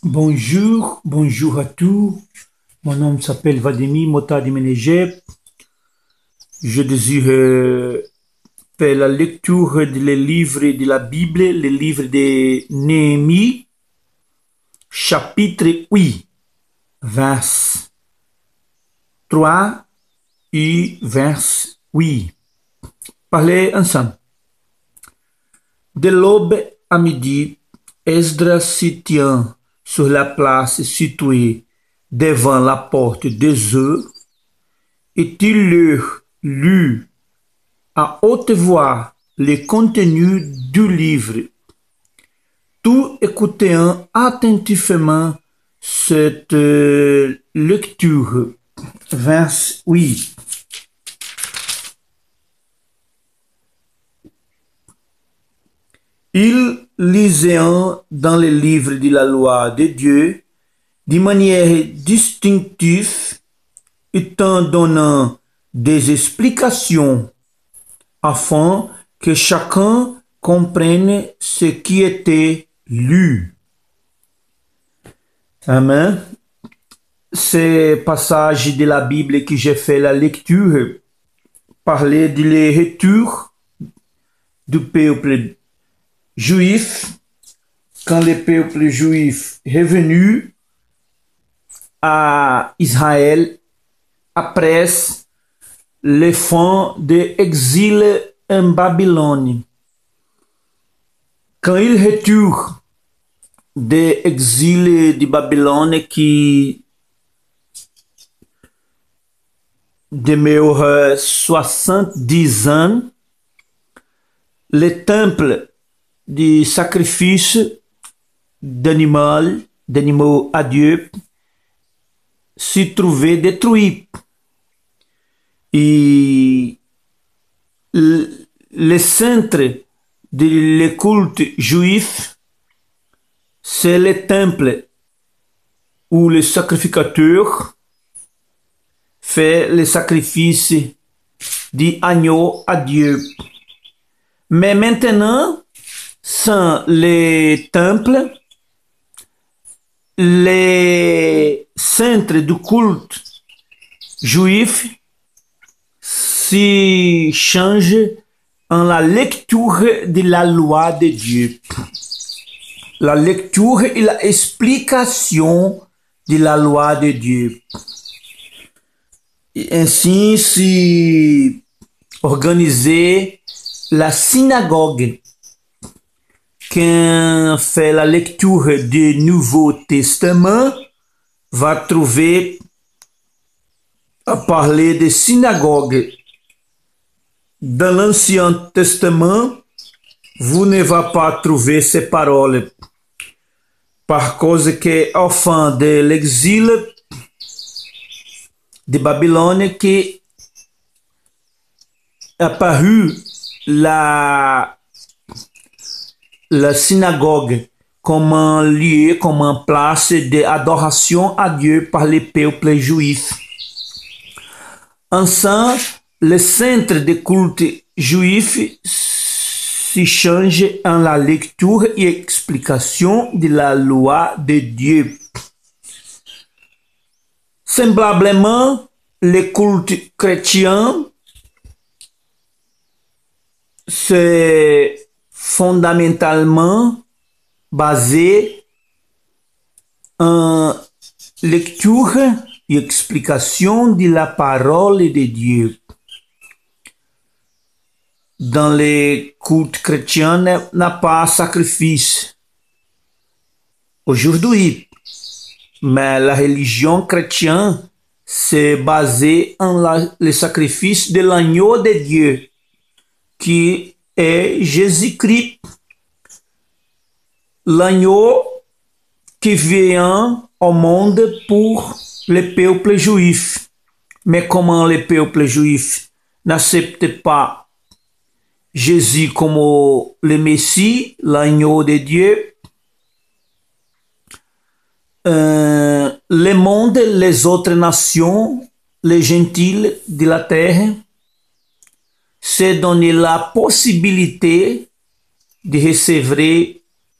Bonjour, bonjour à tous. Mon nom s'appelle Vladimir Motadi Menegep. Je désire faire la lecture des livres de la Bible, le livre de Néhémie, chapitre 8, vers 3 et vers 8. Parlez ensemble. De l'aube à midi, Esdras se tient sur la place située devant la porte des œufs, et il leur lut à haute voix le contenu du livre, tout écoutant attentivement cette lecture. Vers 8. Il lisait dans le livre de la loi de Dieu de manière distinctive, étant donnant des explications afin que chacun comprenne ce qui était lu. Amen. Ces passages de la Bible que j'ai fait la lecture parlaient de le retour du peuple juif, quand le peuple juif est revenu à Israël après les fins de l'exil en Babylone. Quand il retourne de l'exil de Babylone qui demeure 70 ans, le temple de sacrifice d'animaux à Dieu se trouvait détruit. Et le centre de culte juif, c'est le temple où le sacrificateur fait le sacrifice d'agneau à Dieu. Mais maintenant, sans le temple, les centres du culte juif se changent en la lecture de la loi de Dieu. La lecture et l'explication de la loi de Dieu. Et ainsi, si organiser la synagogue qui fait la lecture du Nouveau Testament va trouver à parler de synagogue. Dans l'Ancien Testament, vous ne va pas trouver ces paroles. Par cause que au fin de l'exil de Babylone qui apparut la synagogue comme un lieu, comme une place d'adoration à Dieu par les peuples juifs. Ensemble, le centre de culte juif se change en la lecture et explication de la loi de Dieu. Semblablement, le culte chrétien, c'est fondamentalement basé en lecture et explication de la parole de Dieu. Dans les cultes chrétiens, n'a pas sacrifice aujourd'hui, mais la religion chrétienne c'est basée en le sacrifice de l'agneau de Dieu, qui est Jésus-Christ, l'agneau qui vient au monde pour le peuple juif. Mais comment le peuple juif n'accepte pas Jésus comme le Messie, l'agneau de Dieu, le monde, les autres nations, les gentils de la terre, se donner la possibilité de recevoir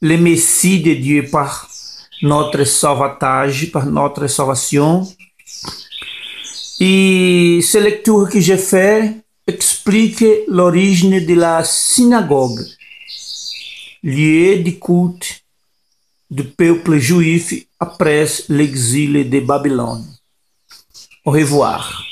le Messie de Dieu par notre sauvetage, par notre salvation. Et cette lecture que j'ai fait explique l'origine de la synagogue, lieu de culte du peuple juif après l'exil de Babylone. Au revoir.